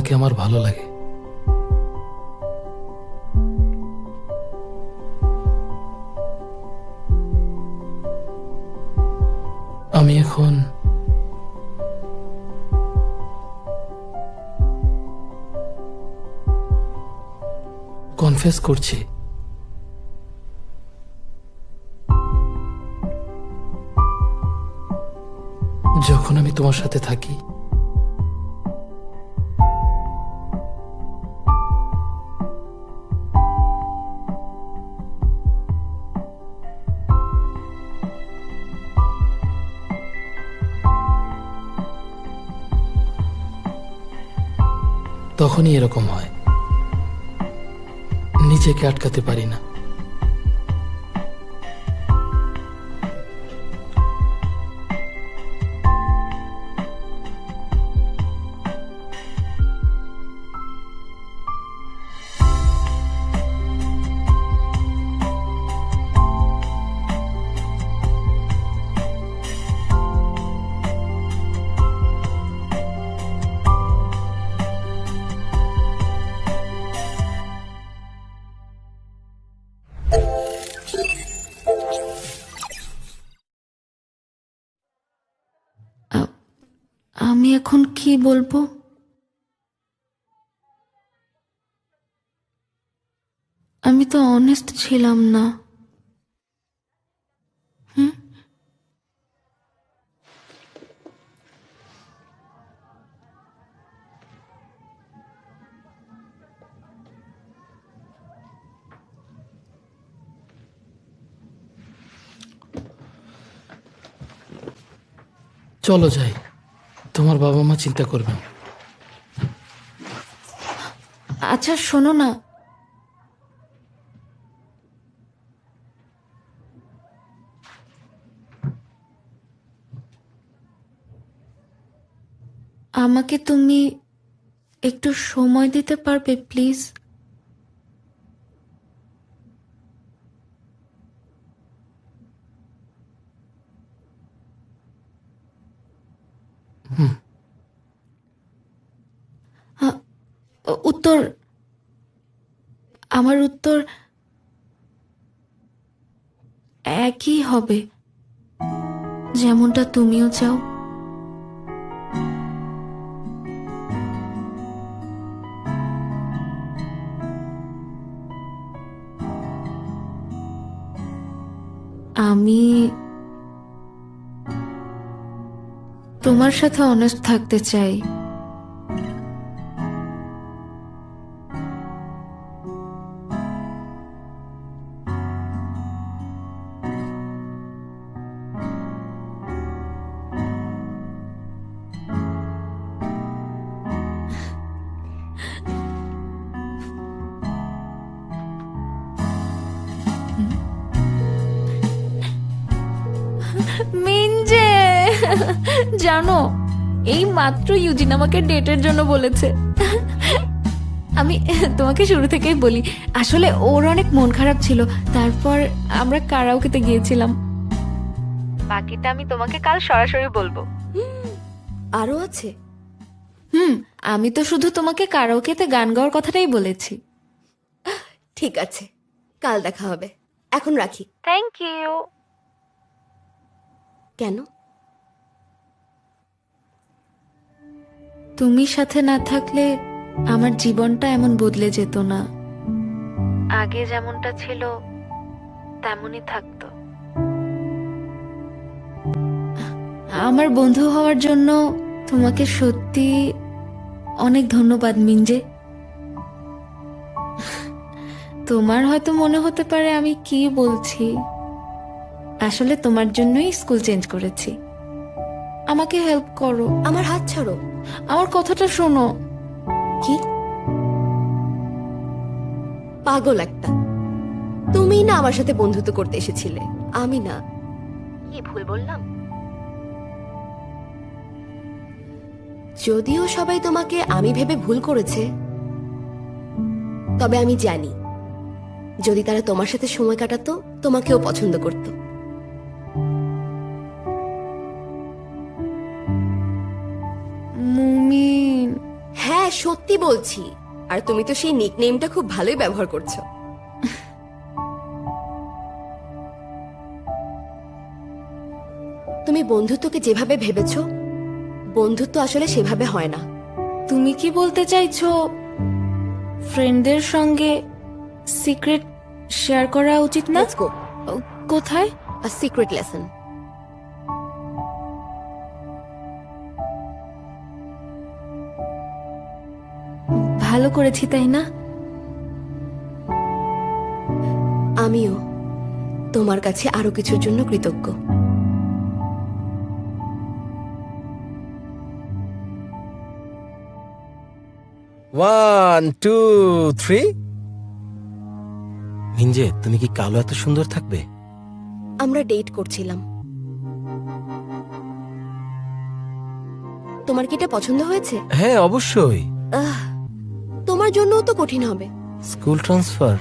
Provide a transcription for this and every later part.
তোমাকে আমার ভালো লাগে। আমি এখন কনফেস করছি, যখন আমি তোমার সাথে থাকি তখনই এরকম হয়, নিজেকে আটকাতে পারি না। আমি এখন কি বলবো? আমি তো অনেস্ট ছিলাম না। চলো যাই, তোমার বাবা মা চিন্তা করবেন। আচ্ছা শোনো না, আমাকে তুমি একটু সময় দিতে পারবে প্লিজ? উত্তর, আমার উত্তর একই হবে, যেমনটা তুমিও চাও। আমি তোমার সাথে অনেস্ট থাকতে চাই। মিঞ্জে, জানো এই মাত্র ইউজিন আমাকে ডেটের জন্য বলেছে। আমি তোমাকে শুরু থেকেই বলি, আসলে ওর অনেক মন খারাপ ছিল, তারপর আমরা কারাওকেতে গিয়েছিলাম। বাকিটা আমি তোমাকে কাল সরাসরি বলবো। আরো আছে? আমি তো শুধু তোমাকে কারাওকেতে গান গাওয়ার কথাটাই বলেছি। ঠিক আছে, কাল দেখা হবে, এখন রাখি। Thank you. কেন? তুমি সাথে না থাকলে আমার জীবনটা এমন বদলে যেত না, আগে যেমনটা ছিল তেমনই থাকতো। আমার বন্ধু হওয়ার জন্য তোমাকে সত্যি অনেক ধন্যবাদ মিঞ্জে। তোমার হয়তো মনে হতে পারে আমি কি বলছি, আসলে তোমার জন্যই স্কুল চেঞ্জ করেছি। আমাকে হেল্প করো। আমার হাত ছাড়ো। আমার কথাটা শোনো। কি পাগল একটা! তুমি না আমার সাথে বন্ধুত্ব করতে এসেছিলে, আমি না। কি ভুল বললাম? যদিও সবাই তোমাকে আমি ভেবে ভুল করেছে, তবে আমি জানি যদি তারা তোমার সাথে সময় কাটাতো তোমাকেও পছন্দ করত। মুমিন, হ্যাঁ হ্যাঁ সত্যি বলছি, আর তুমি তো সেই নিকনেমটা খুব ভালোই ব্যবহার করছো। তুমি বন্ধুত্বকে যেভাবে ভেবেছো, বন্ধুত্ব আসলে সেভাবে হয় না। তুমি কি বলতে চাইছো ফ্রেন্ডদের সঙ্গে সিক্রেট শেয়ার করা উচিত না? Let's go. কোথায়? A secret lesson. ভালো করেছি তাই না? আমিও তোমার কাছে আরো কিছুর জন্য কৃতজ্ঞ। One two three. মিঞ্জে, তুমি কি কালো এত সুন্দর থাকবে? আমরা ডেট করছিলাম। তোমার কি এটা পছন্দ হয়েছে? হ্যাঁ অবশ্যই। তোমার জন্যও তো কঠিন হবে। স্কুল ট্রান্সফার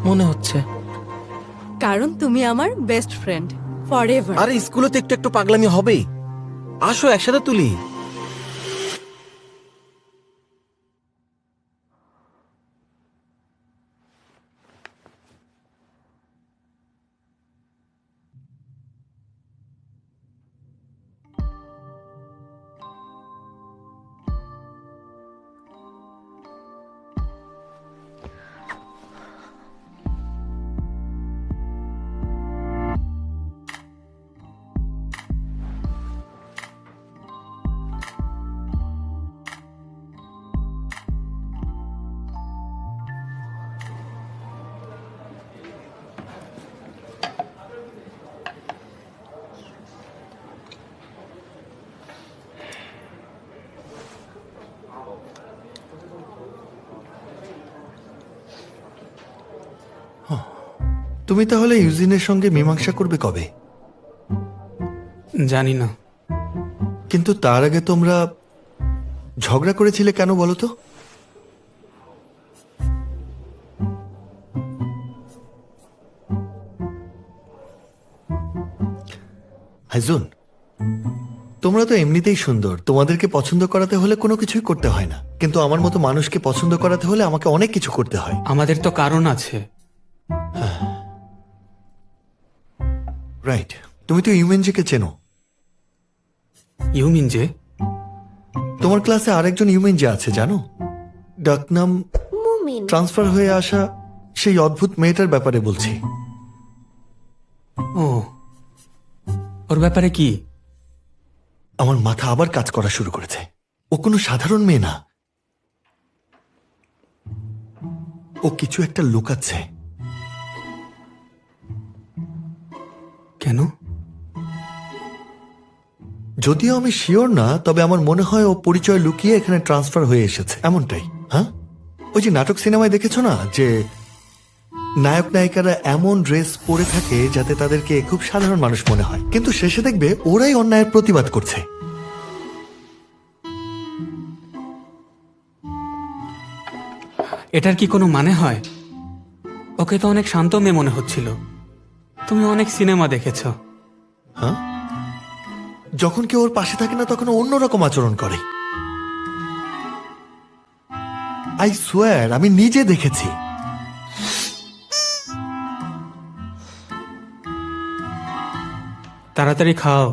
মনে হচ্ছে। কারণ তুমি আমার বেস্ট ফ্রেন্ড ফরএভার। আরে স্কুলে তো একটু একটু পাগলামি হবেই। আসো একসাথে তুলি। তুমি তাহলে ইউজিনের সঙ্গে মীমাংসা করবে কবে? জানি না। কিন্তু তার আগে তোমরা ঝগড়া করেছিলে কেন বলো তো? হাইজুন, তোমরা তো এমনিতেই সুন্দর, তোমাদেরকে পছন্দ করাতে হলে কোনো কিছুই করতে হয় না, কিন্তু আমার মতো মানুষকে পছন্দ করাতে হলে আমাকে অনেক কিছু করতে হয়। আমাদের তো কারণ আছে। রাইট। তুমি তো ইউএনজিকে চেনো। ইউমিন যে? তোমার ক্লাসে আরেকজন ইউএনজি আছে জানো? ডাকনাম মুমিন। ট্রান্সফার হয়ে আসা সেই অদ্ভুত মেয়েটার ব্যাপারে বলছি। ও, ওর ব্যাপারে কি? আমার মাথা আবার কাজ করা শুরু করেছে। ও কোনো সাধারণ মেয়ে না, ও কিছু একটা লুকাচ্ছে। কেন? যদিও আমি শিওর না, তবে আমার মনে হয় ও পরিচয় লুকিয়ে এখানে ট্রান্সফার হয়ে এসেছে, এমনটাই। হ্যাঁ, ওই যে নাটক সিনেমায় দেখেছো না, যে নায়ক নায়িকারা এমন ড্রেস পরে থাকে যাতে তাদেরকে খুব সাধারণ মানুষ মনে হয়, কিন্তু শেষে দেখবে ওরাই অন্যায়ের প্রতিবাদ করছে। এটার কি কোনো মানে হয়? ওকে তো অনেক শান্ত মেয়ে মনে হচ্ছিল। তুমি অনেক সিনেমা দেখেছ। হ্যাঁ, যখন কেউ ওর পাশে থাকে না তখন ও অন্যরকম আচরণ করে। আই সোয়ার, আমি নিজে দেখেছি। তাড়াতাড়ি খাও।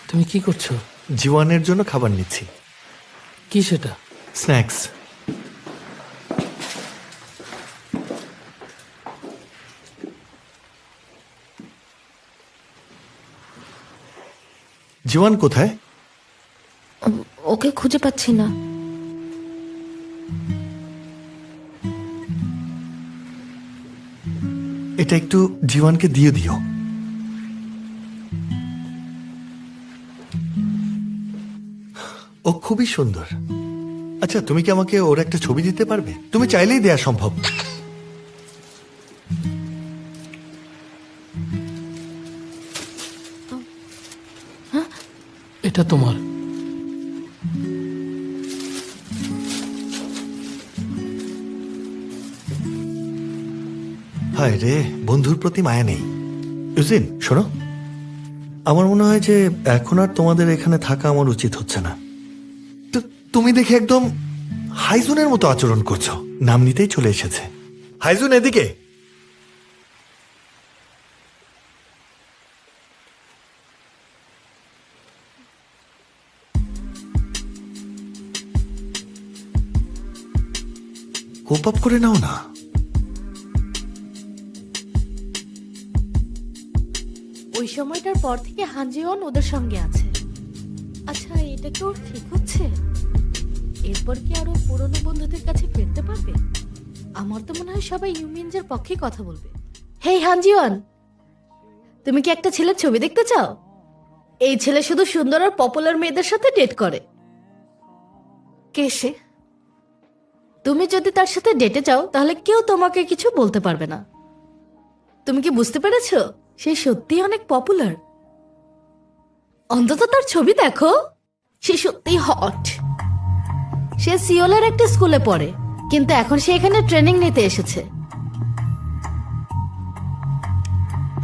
তুমি কি করছো? জীবনের জন্য খাবার নিচ্ছি। কি সেটা? স্ন্যাক্স। জীবন কোথায়? ওকে খুঁজে পাচ্ছি না। এটা একটু জীবনকে দিয়ে দিও। ও খুবই সুন্দর। আচ্ছা, তুমি কি আমাকে ওর একটা ছবি দিতে পারবে? তুমি চাইলেই দেয়া সম্ভব। এটা তোমার। হায় রে, বন্ধুর প্রতি মায়া নেই। ইউজিন, শোনো, আমার মনে হয় যে এখন আর তোমাদের এখানে থাকা আমার উচিত হচ্ছে না। তুমি দেখে একদম হাইজুনের মতো আচরণ করছো। নাম নিতেই চলে এসেছে। হাইজুন, এদিকে। কোপ আপ করে নাও না। ওই সময়টার পর থেকে হানজিওন ওদের সঙ্গে আছে। আচ্ছা, এটা কি ওর ঠিক হচ্ছে? এরপর কি আরো পুরনো বন্ধুদের কাছে ফিরতে পারবে? আমার তো মনে হয় সবাই ইউমিনজের পক্ষে কথা বলবে। হেই হানজিওন, তুমি কি একটা ছেলের ছবি দেখতে চাও? এই ছেলে শুধু সুন্দর আর পপুলার মেয়েদের সাথে ডেট করে। কে সে? তুমি যদি তার সাথে ডেটে যাও তাহলে কেউ তোমাকে কিছু বলতে পারবে না। তুমি কি বুঝতে পেরেছো? সে সত্যি অনেক পপুলার। অন্তত তার ছবি দেখো, সে সত্যি হট। সে সিওলের একটা স্কুলে পড়ে, কিন্তু এখন সে এখানে ট্রেনিং নিতে এসেছে।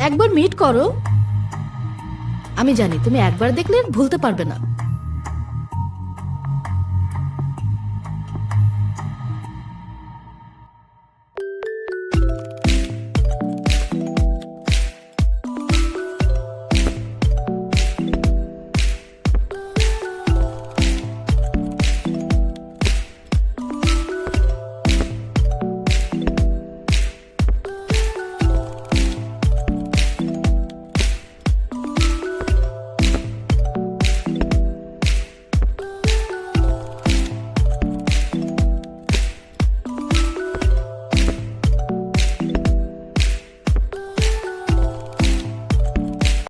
একবার মিট করো। আমি জানি তুমি একবার দেখলে ভুলতে পারবে না।